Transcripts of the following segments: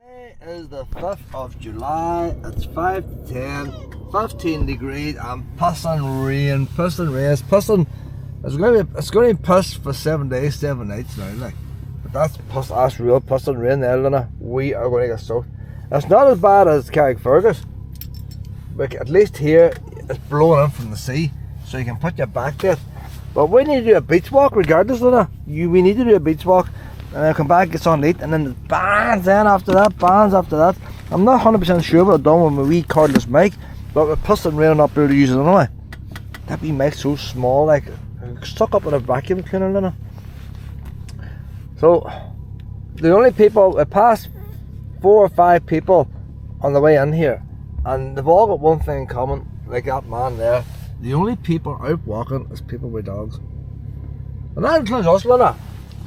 Today is the 5th of July, it's 5 to 10, 15 degrees and pissing rain, it's going to be piss for 7 days, 7 nights now, like. But that's real pissing rain there, Luna. We are going to get soaked. It's not as bad as Carrickfergus, but at least here it's blowing in from the sea, so you can put your back to it. But we need to do a beach walk regardless, Luna. We need to do a beach walk. And then come back, get on late, and then the bands then after that. I'm not 100% sure what I've done with my wee cordless mic, but with pissing rain up there to use it anyway. That wee mic's so small, like stuck up with a vacuum cleaner, Luna. So the only people, I passed 4 or 5 people on the way in here, and they've all got one thing in common, like that man there. The only people out walking is people with dogs. And that includes us, Luna.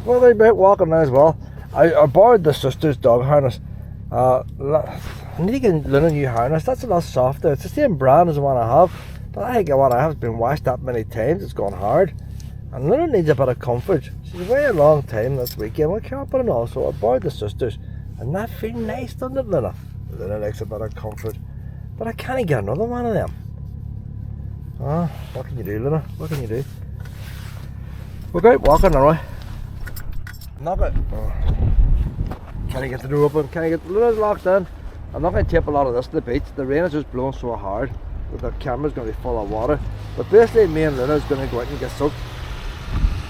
Well, they're out walking now as well. I borrowed the sister's dog harness. I need to get Luna a new harness. That's a lot softer. It's the same brand as the one I have, but I think the one I have has been washed that many times. It's gone hard. And Luna needs a bit of comfort. She's away a long time this weekend. We can't put it on, so I borrowed the sister's. And that feels nice, doesn't it, Luna? Luna likes a bit of comfort. But I can't get another one of them. Oh, what can you do, Luna? What can you do? We're going walking now. Not good. Oh. Can I get the door open? Can I get Luna's locked in? I'm not going to tape a lot of this to the beach. The rain is just blowing so hard that the camera's going to be full of water. But basically, me and Luna is going to go out and get soaked.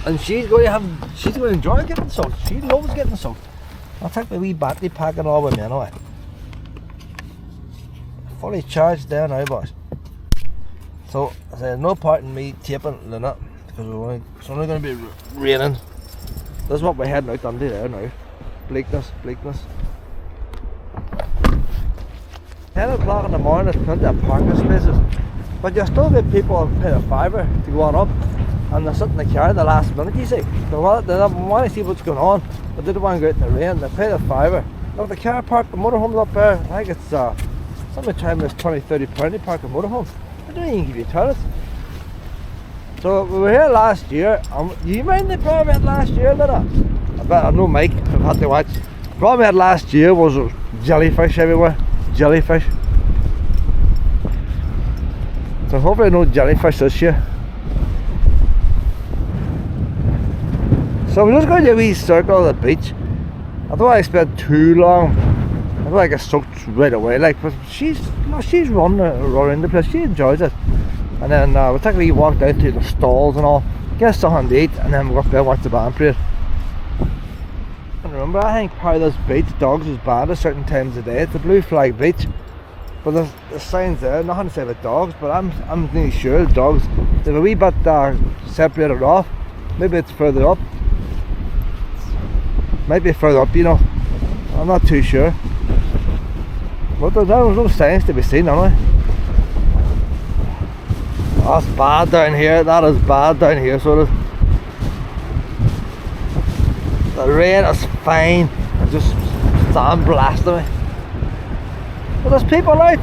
And she's going to enjoy getting soaked. She loves getting soaked. I'll take my wee battery pack and all with me anyway. Fully charged there now, boys. So, there's no point in me taping Luna because it's only going to be raining. This is what we're heading out under there now. Bleakness. 10 o'clock in the morning, there's plenty of parking spaces. But you still get people pay a fiver to go on up, and they're sitting in the car at the last minute, you see. They want to see what's going on, but they don't want to go out in the rain. They pay the fiver. Look, the car park, the motorhome's up there. I think it's sometime it's 20-30 pound to park a motorhome. They don't even give you toilets. So we were here last year. You mind the problem we had last year, Luna? I know Mike, I've had to watch. The problem we had last year was jellyfish everywhere. Jellyfish. So hopefully no jellyfish this year. So we're just going to do a wee circle of the beach. I don't want to spend too long. I don't want to get soaked right away. Like, but she's running around the place. She enjoys it. And then we'll take a wee walk down to the stalls and all, get something to eat, and then we'll go up there and watch the band parade. And remember, I think part of this beach, dogs is banned at certain times of day. It's a blue flag beach, but there's signs there, nothing to say about dogs, but I'm nearly sure the dogs, they're a wee bit separated off. Maybe it's further up. Might be further up, you know. I'm not too sure. But there's no signs to be seen, anyway. That's bad down here, that is bad down here, so it is. The rain is fine, it's just sandblasting me. But there's people out,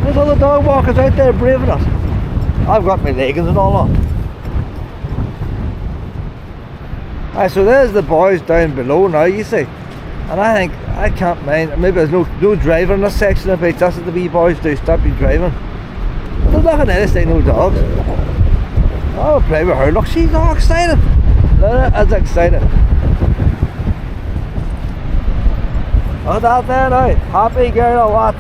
there's other dog walkers out there braving us. I've got my leggings and all on. Alright, so there's the boys down below now, you see. And I think, I can't mind, maybe there's no driver in this section of the beach, that's what the wee boys do, stop you driving. There's nothing else, they no dogs. I'll play with her. Look, she's all excited. Luna is excited. Look at that there now. Happy girl or what?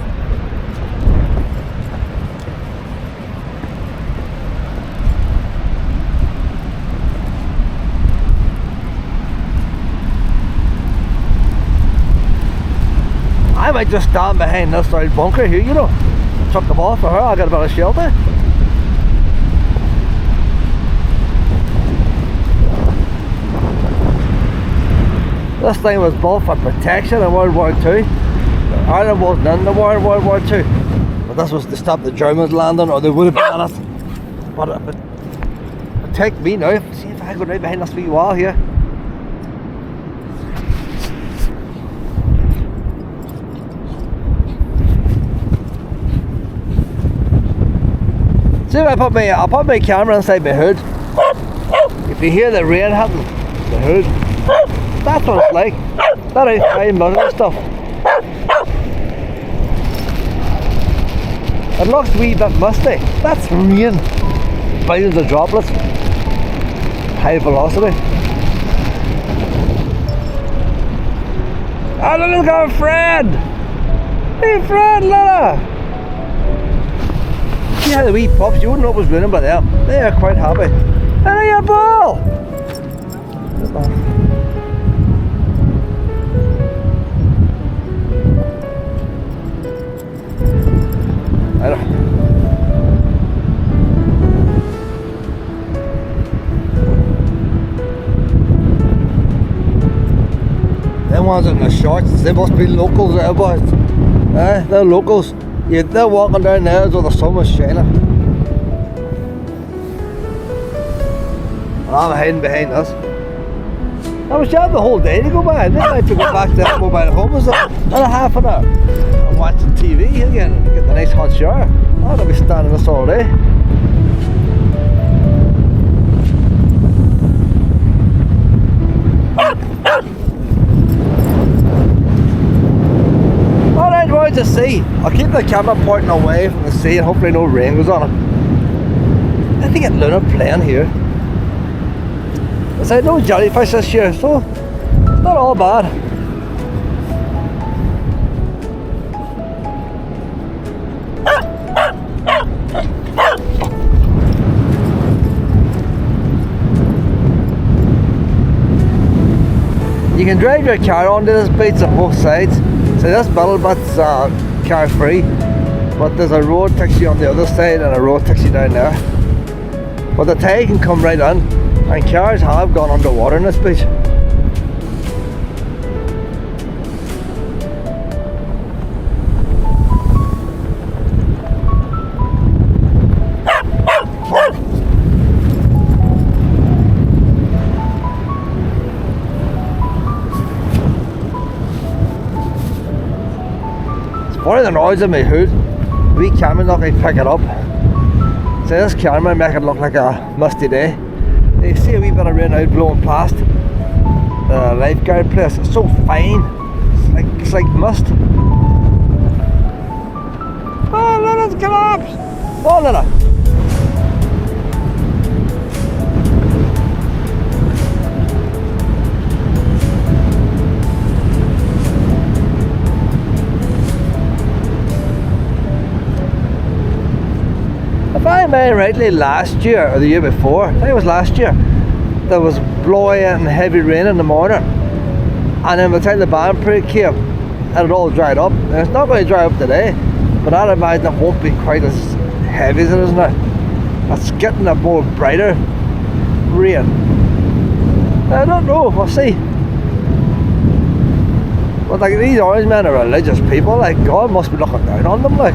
I might just stand behind this old bunker here, you know. Chuck them off for her, I'll get a bit of shelter. This thing was built for protection in World War II. Ireland wasn't in the war in World War II. But this was to stop the Germans landing, or they would have been in it. But take me now, see if I go right behind this wee wall here. See if I'll put my camera inside my hood. If you hear the rain hitting the hood, that's what it's like. That ain't 5 minutes and stuff. It looks a wee bit musty. That's rain. Billions of droplets. High velocity. Oh, look at Fred! Hey Fred, Lila! See how the wee pups, you wouldn't know it was raining by them. They are quite happy. There you ball! I don't. Them ones in the shorts, they must be locals there, boys. They're locals. Yeah, they're walking down there as though the sun was shining. And I'm hiding behind us. I was out the whole day to go by. Then I have to go back to that mobile home in a half an hour. I'm watching TV again and get the nice hot shower. I'll be standing this all day. Alright, where's the sea? I'll keep the camera pointing away from the sea and hopefully no rain goes on it. I think it's lunar playing here. There's no jellyfish this year, so not all bad. You can drive your car onto this beach on both sides. So this middle bit's car free, but there's a road takes you on the other side and a road takes you down there. But the tide can come right in, and cars have gone underwater in this beach. One of the noise in my hood, we camera not going to pick it up. So this camera make it look like a musty day. You see a wee bit of rain out blowing past the lifeguard place. It's so fine. It's like mist. Oh, let us collapse! Oh, Lila. If I remember rightly, last year or the year before, I think it was last year, there was blowing and heavy rain in the morning, and then by the time the band parade came, it had all dried up. And it's not going to dry up today, but I'd imagine it won't be quite as heavy as it is now. It's getting a more brighter rain. I don't know, we'll see. But like, these orange men are religious people, like God must be looking down on them, like.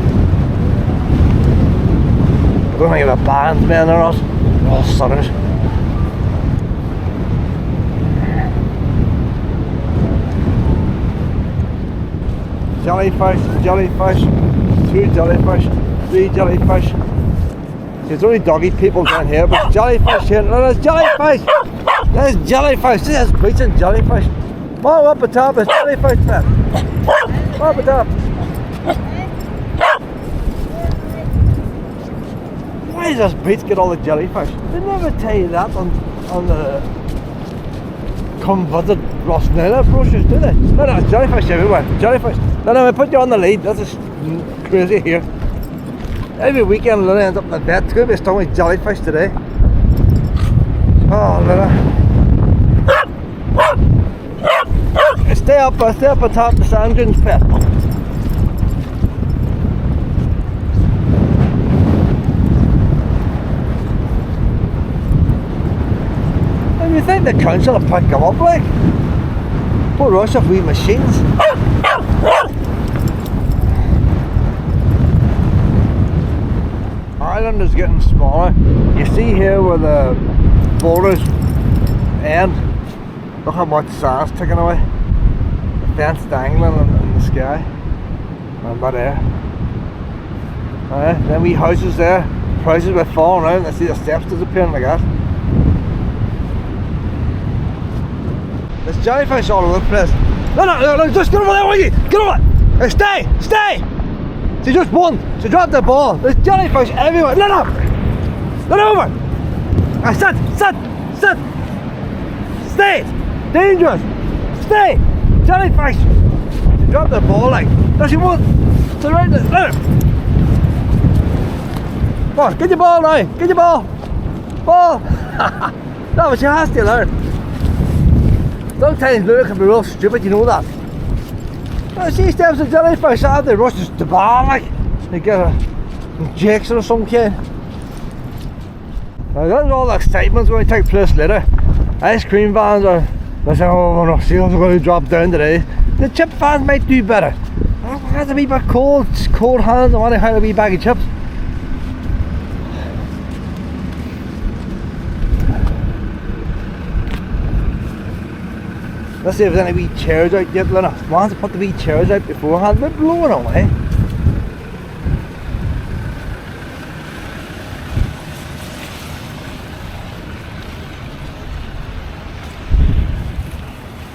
I don't think of a band men or not. They're all southerners. Jellyfish, jellyfish, 2 jellyfish, 3 jellyfish. There's only doggy people down here, but jellyfish here. No, there's jellyfish! There's jellyfish! This is preaching jellyfish. Mom, up the top, there's jellyfish man. Up the top. Why does this beach get all the jellyfish? They never tell you that on the come visit Rossnowlagh brochures, do they? No, it's jellyfish everywhere. Jellyfish. No, I put you on the lead. This is crazy here. Every weekend Lily ends up in the bed. It's going to be a stormy jellyfish today. Oh, Lily. Stay up on top of the sand dunes, pet. You think the council will pick them up, like? Poor rush of wee machines. Ireland is getting smaller. You see here where the boulders end. Look how much sand's taken away. The fence dangling in the sky. And about there. Then wee houses there. Houses were falling around. I see the steps disappearing like that. There's jellyfish all over the place. No, just get over there, will you? Get over! Hey, stay! She just won. She dropped the ball. There's jellyfish everywhere. Let up. Let over. Sit. Stay. Dangerous. Stay. Jellyfish. She dropped the ball like. Does she want? To right there. Let her. Come on, get your ball now. Get your ball. Ball. No, but she has to learn. Sometimes Luna can be real stupid, you know that. Well, she steps the jellyfish out, they rush the ball like. They get a injection or some kind. Now that's all the excitement when we take place later. Ice cream vans are, they say, oh no, sales are going to drop down today. The chip vans might do better. Has a wee bit cold hands, I want to have a wee bag of chips. Let's see if there's any wee chairs out yet, Luna. Once I put the wee chairs out beforehand, they're blowing away.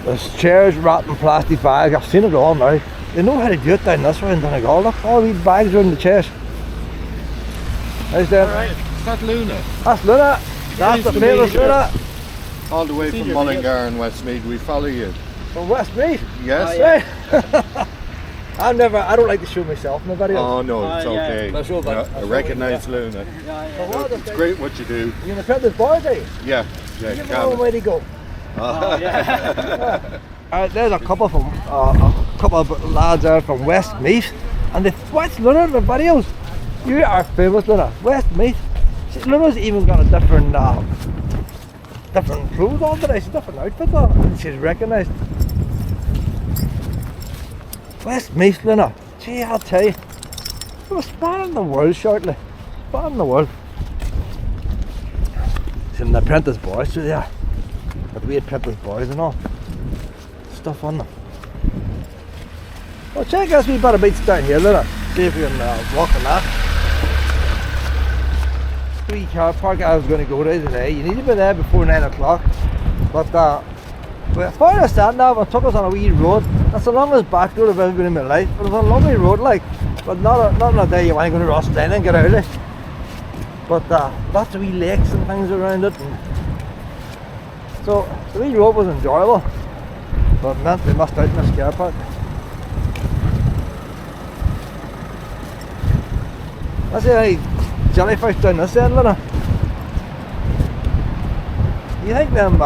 There's chairs wrapped in plastic bags. I've seen it all now. They know how to do it down this way in Donegal. Look, all these bags are in the chairs. How's that? Alright, is that Luna? That's Luna. That's the famous Luna. All the way from Mullingar and Westmeath, we follow you. From Westmeath? Yes. Yeah. I don't like to show myself in the videos. Oh no, it's okay. That's all I recognise Luna. It's great what you do. You're going to print this boy, are you? Yeah, Give me one way to go. There's a couple of lads there from Westmeath, and they've watched Luna in the videos. You are famous, Luna. Westmeath. See, Luna's even got a different clothes on today. She's different outfits on, and she's recognised. Westmeath, Luna. Gee, I'll tell you, we're spanning the world shortly. Spanning the world. See them Apprentice boys through there. But we Apprentice boys and all. Stuff on them. Well, check out wee bit of beach down here, Luna. See if we can walk on that. Wee car park I was going to go to today. You need to be there before 9 o'clock. But as far as that now, it took us on a wee road. That's the longest back road I've ever been in my life. But it's a lovely road, like. But not on a day you want to go to Rossnowlagh and get out of it. But lots of wee lakes and things around it. And so the wee road was enjoyable. But it meant we missed out in this car park. Let's see any jellyfish down this end, Luna. You think them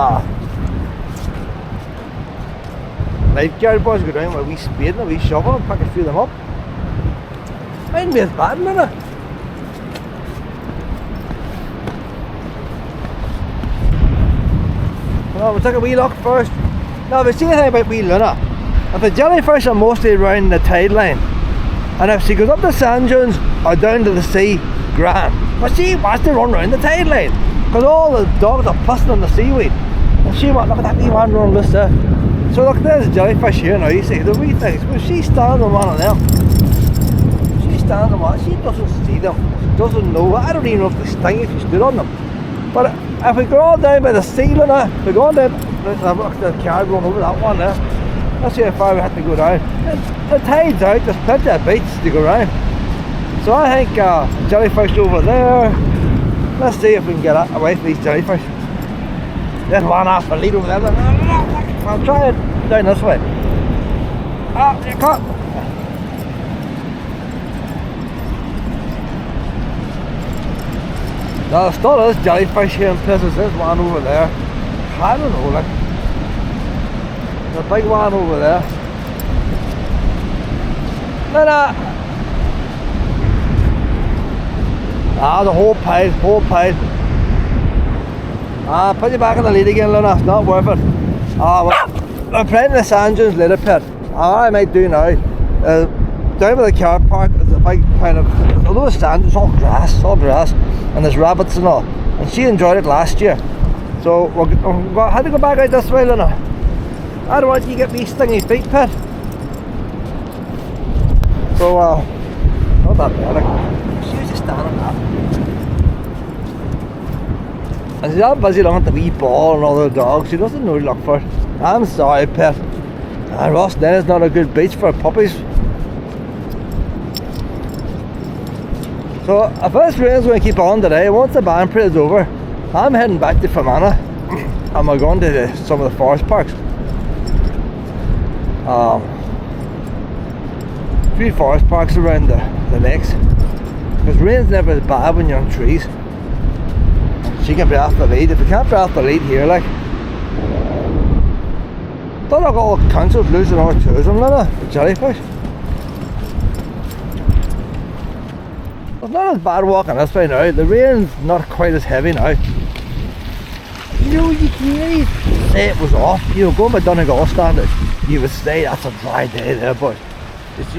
lifeguard boys go down with a wee spade and a wee shovel and pick a few of them up? Mightn't be as bad, Luna. Well, we'll take a wee look first. Now, if you see anything about wee Luna, if the jellyfish are mostly around the tide line, and if she goes up the sand dunes or down to the sea, grand. But she wants to run around the tide line, because all the dogs are pissing on the seaweed. And she wants, look at that wee one running loose there. So look, there's a jellyfish here now, you see, the wee things. Well, she stands on one of them. She stands on one, she doesn't see them. She doesn't know. I don't even know if they sting if she stood on them. But if we go all down by the sea, Luna, we're going down, look, the car going over that one there. Let's see how far we have to go down. The tide's out, there's plenty of beaches to go around. So I think jellyfish over there. Let's see if we can get away from these jellyfish. There's one off the lead over there. I'll try it down this way. Ah, you can't. Now there's still is jellyfish here in places. There's one over there. I don't know, like. There's a big one over there. Luna! The whole pile. Put you back in the lead again, Luna. It's not worth it. We're playing the sand dunes later, Pet. What I might do now, down by the car park, there's a big kind of, although the sand, it's all grass, and there's rabbits and all. And she enjoyed it last year. So we had to go back out this way, Luna. I don't want you to get me stingy feet, Pet. So, not that bad. She was just standing up. And she's all busy looking at the wee ball and all the dogs. She doesn't know to look for it. I'm sorry, Pet. Rossnowlagh is not a good beach for puppies. So if this rain's going to keep on today, once the band parade's over, I'm heading back to Fermanagh and we're going to some of the forest parks. A few forest parks around the lakes, because rain's never as bad when you're on trees. She can be off the lead. If you can't be off the lead here, like, don't look all councils losing our tourism, the jellyfish. It's not as bad walking this way now. The rain's not quite as heavy now. You know, you can really say it was off. You know, going by Donegal standards, you would say that's a dry day there, but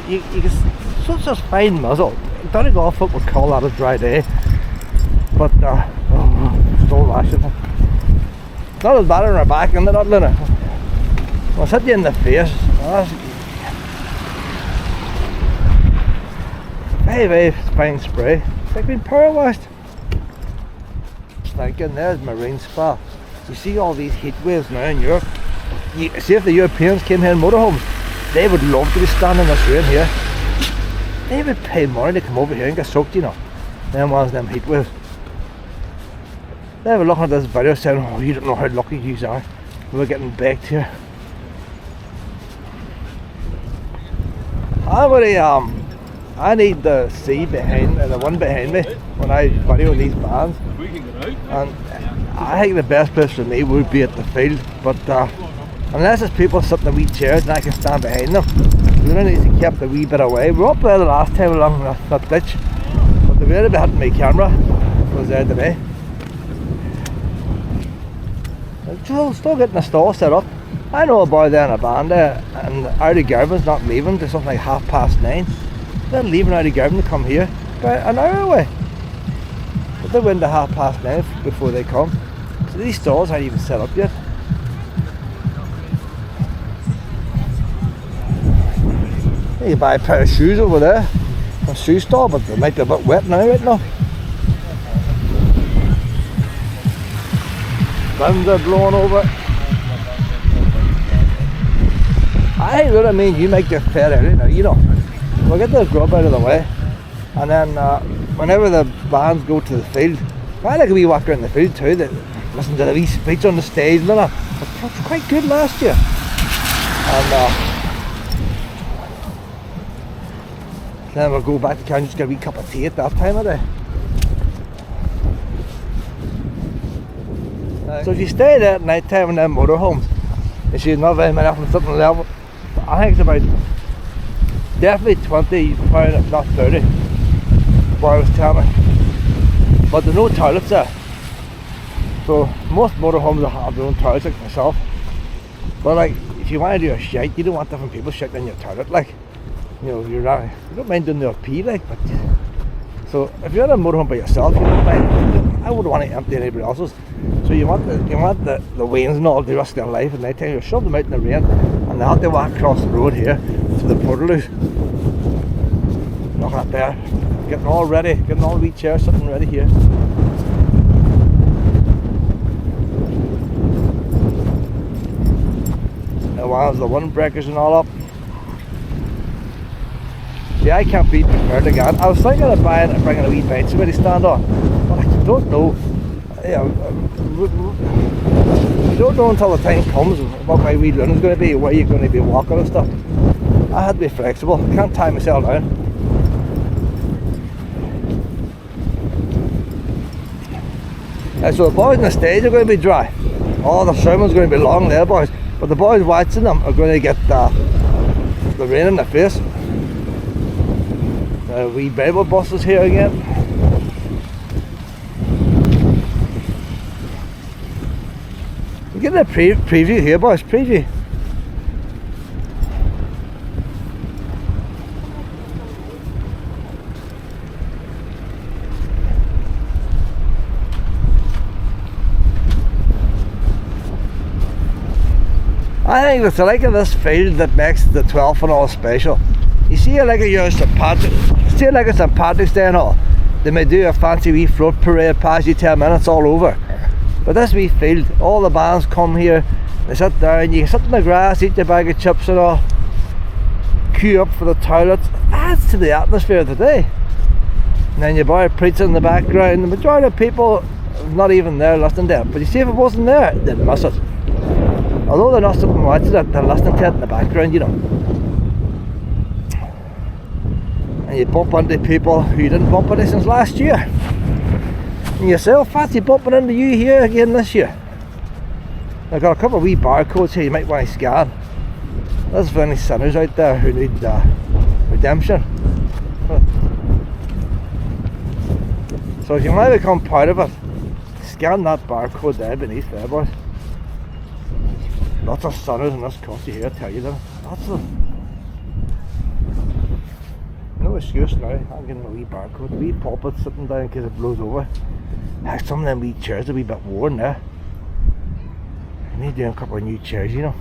you can such a fine muzzle. Donegal folk would call that a dry day, but still lashing. Not as bad on our back, isn't it, not Luna? I'll hit you in the face. Very fine spray. It's like being power washed. Thinking there's marine spa. You see all these heat waves now in Europe. You see, if the Europeans came here in motorhomes, they would love to be standing in this rain here. They would pay money to come over here and get soaked, you know. Them ones, them heat waves. They were looking at this video saying, oh, you don't know how lucky you are. We're getting baked here. I need the sea behind, the one behind me when I video these bands. And I think the best place for me would be at the field, but unless there's people sitting in wee chairs and I can stand behind them, we really need to keep a wee bit away. We were up there the last time along that ditch, but the way they had my camera was there today. Still getting the stall set up. I know a boy there in a band there, and Artie Garvin's not leaving till something like 9:30. They're leaving Artie Garvin to come here, about an hour away. But they went to 9:30 before they come. So these stalls aren't even set up yet. You can buy a pair of shoes over there, a shoe stall, but they might be a bit wet now, right now. Winds are blowing over. I think what I mean, you make your fair early now, you know. We'll get the grub out of the way, and then whenever the bands go to the field, I like a wee walk around the field too. They listen to the wee speech on the stage and that. It was quite good last year. And then we'll go back to town and just get a wee cup of tea at that time of day. So if you stay there at night time in them motorhomes, you see not very many from something level. I think it's about definitely 20 pound, if not 30, what I was telling me. But there's no toilets there. So most motorhomes will have their own toilets, like myself. But like, if you want to do a shite, you don't want different people shitting in your toilet, like. You know, you don't mind doing their pee, like, but so if you're in a motorhome by yourself, you don't mind. I wouldn't want to empty anybody else's. So you want the wains and all to risk their life at night time. You shove them out in the rain, and they have to walk across the road here to the Portaloos. Look at there, getting all ready, getting all the wee chairs sitting ready here. Now, while the windbreakers and all up. Yeah, I can't be prepared again. I was thinking of bringing a wee bench somebody to stand on, but I don't know. You don't know until the time comes what my wee run is going to be, where you're going to be walking and stuff. I had to be flexible. I can't tie myself down. So the boys on the stage are going to be dry. Oh, the sermon's going to be long there, boys. But the boys watching them are going to get the rain in their face. Wee Bible buses here again. We get a preview here, boys. Preview. I think it's like this field that makes the 12th and all special. You see, like it's St. Patrick's Day and all, they may do a fancy wee float parade past you 10 minutes all over. But this wee field, all the bands come here, they sit down, you can sit in the grass, eat your bag of chips and all, queue up for the toilets. It adds to the atmosphere of the day. And then your boy preaching in the background. The majority of people not even there listening to it. But you see, if it wasn't there, they'd miss it. Although they're not sitting watching it, they're listening to it in the background, you know. And you bump into people who you didn't bump into since last year. And you say, oh, fancy bumping into you here again this year. I've got a couple of wee barcodes here you might want to scan. There's for any sinners out there who need redemption. So if you want to become part of it, scan that barcode there beneath there, boys. Lots of sinners in this country here, I tell you that. Lots of them. No excuse now, I'm getting a wee barcode. A wee pulpit sitting down in case it blows over. Heck, some of them wee chairs are a wee bit worn there. I need doing a couple of new chairs, you know.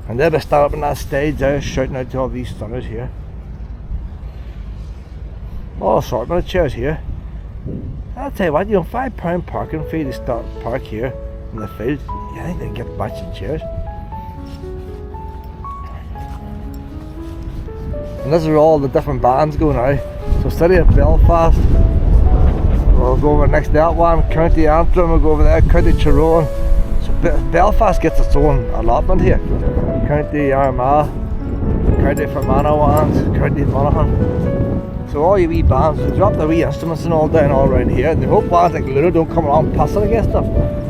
And they'll be standing up on that stage there shouting out to all these sinners here. All assortment of chairs here. I'll tell you what, you know, £5 parking fee to start park here in the field. Yeah, I think they get matching chairs. And this is where all the different bands go now. So City of Belfast, we'll go over next to that one, County Antrim, we'll go over there, County Tyrone. So Belfast gets its own allotment here. County Armagh, County Fermanagh ones, County Monaghan. So all your wee bands, they drop their wee instruments and all down all around here. And they hope bands like Luna don't come along passing against them.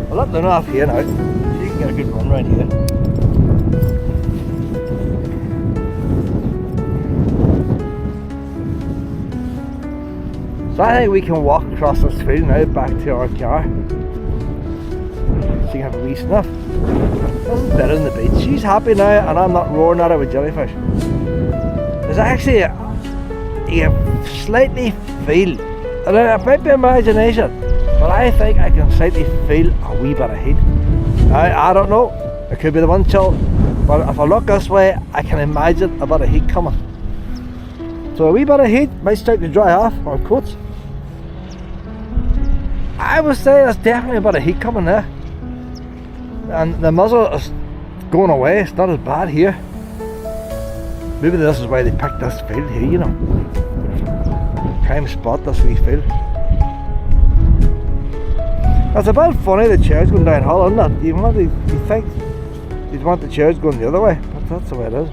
We'll let Luna off here now, so you can get a good run around here. So I think we can walk across this field now back to our car. So you can have a wee sniff. This is better than the beach. She's happy now and I'm not roaring at her with jellyfish. There's actually a slightly feel, and it might be imagination, but I think I can slightly feel a wee bit of heat. I don't know, it could be the wind chill, but if I look this way I can imagine a bit of heat coming. So a wee bit of heat might start to dry off our coats. I would say there's definitely a bit of heat coming there. And the muzzle is going away, it's not as bad here. Maybe this is why they picked this field here, you know. Prime spot, this wee field. It's a bit funny the chair's going downhill, isn't it? You think you'd want the chairs going the other way, but that's the way it is.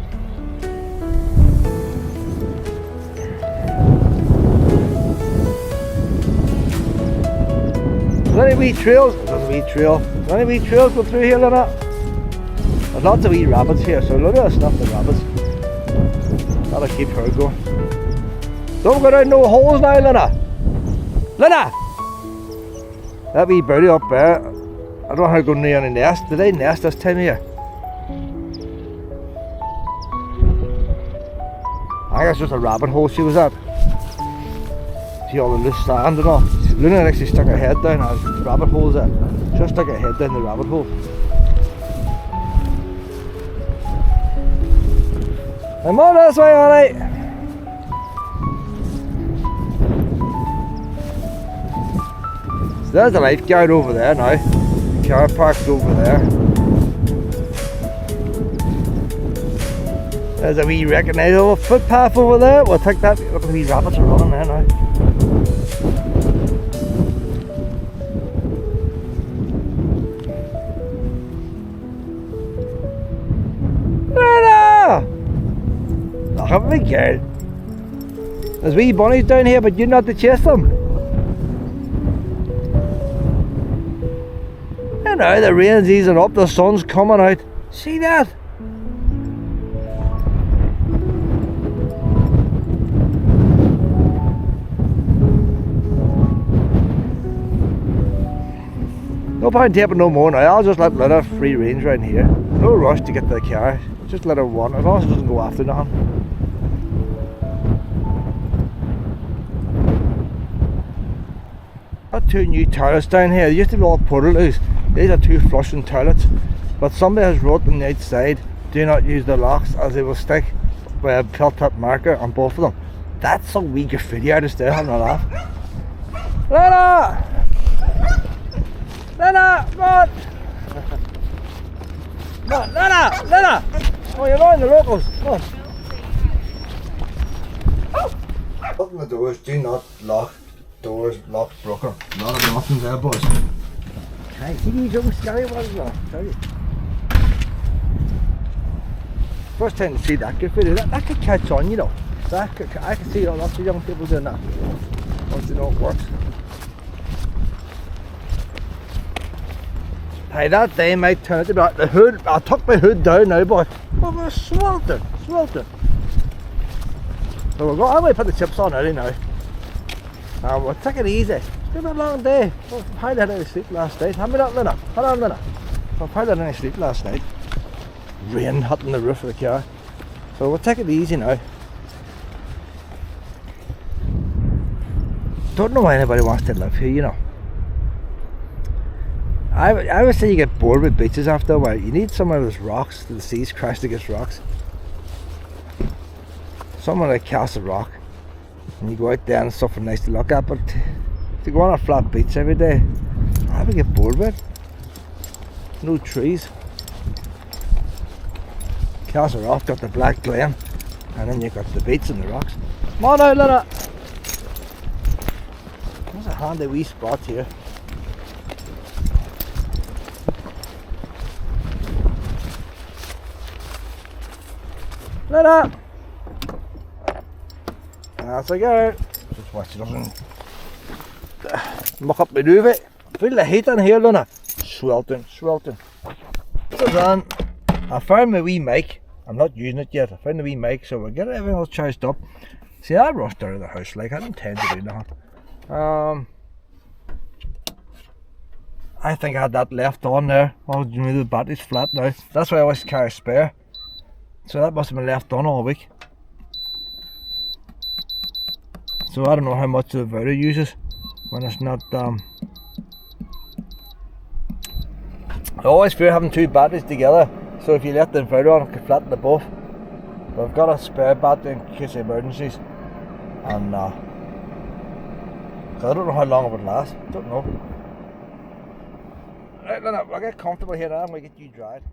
Is there any wee trails? There's a wee trail. Is there any wee trails go through here, Lynette? There's lots of wee rabbits here, so look at us snuff the rabbits. That'll keep her going. Don't go down no holes now, Lynette! Lynette! That wee birdie up there, I don't know how to go near any nest. Did they nest this time of year? I think it's just a rabbit hole she was at. See all the loose sand and all. Luna actually stuck her head down as the rabbit hole's there. She stuck her head down the rabbit hole. I'm on this way, alright. So there's the lifeguard over there now. The car parked over there. There's a wee recognisable footpath over there. We'll take that. Look at the wee rabbits are running there now. Look at me, girl. There's wee bunnies down here, but you're not to chase them. You know, the rain's easing up, the sun's coming out. See that? No point taping no more now. I'll just let her free range around here. No rush to get to the car. Just let her run, as long as it doesn't go after nothing. Got two new toilets down here. They used to be all portaloos. These are two flushing toilets, but somebody has wrote on the outside, do not use the locks as they will stick with a felt-tip marker on both of them. That's a wee graffiti artist there having a laugh. Lena! Lena! Come on! Come on, Lena! Lena! Oh, you're on the locals. Come on. Open the doors, do not lock doors, lock broken. Not enough in there, boys. Hey, see these young scary ones now, tell you. First time to see that good video, that could catch on, you know. I can see lots of young people doing that once they know it works. Hey, that day might turn out to be like the hood. I took my hood down now, boy. Oh, we're sweltering. So we'll go, I'm going to put the chips on early now. We'll take it easy. It's been a long day. I've hardly had any sleep last night. Have we not, Luna? Hold on, Luna. I've hardly had any sleep last night. Rain hitting the roof of the car. So we'll take it easy now. Don't know why anybody wants to live here, you know. I would say you get bored with beaches after a while. You need somewhere with rocks, the seas crashed against rocks. Somewhere like Castle Rock. And you go out there and something nice to look at, but to go on a flat beach every day, I would get bored with it. No trees. Castle Rock got the Black Glen, and then you've got the beach and the rocks. Come on out, Luna! There's a handy wee spot here. Luna! That's a go. Just watch it up and muck up my duvet. Feel the heat in here, Luna. Sweltering. So then, I found my wee mic. I'm not using it yet. I found the wee mic, so we'll get everything all charged up. See, I rushed out of the house, like I didn't intend to do that. I think I had that left on there. Oh, you know, the battery's flat now. That's why I always carry a spare. So that must have been left on all week. So I don't know how much the inverter uses when it's not I always fear having two batteries together, so if you let the inverter on it can flatten the both. But I've got a spare battery in case of emergencies, and I don't know how long it would last. Don't know. Right, Lena, we'll get comfortable here now and we'll get you dried.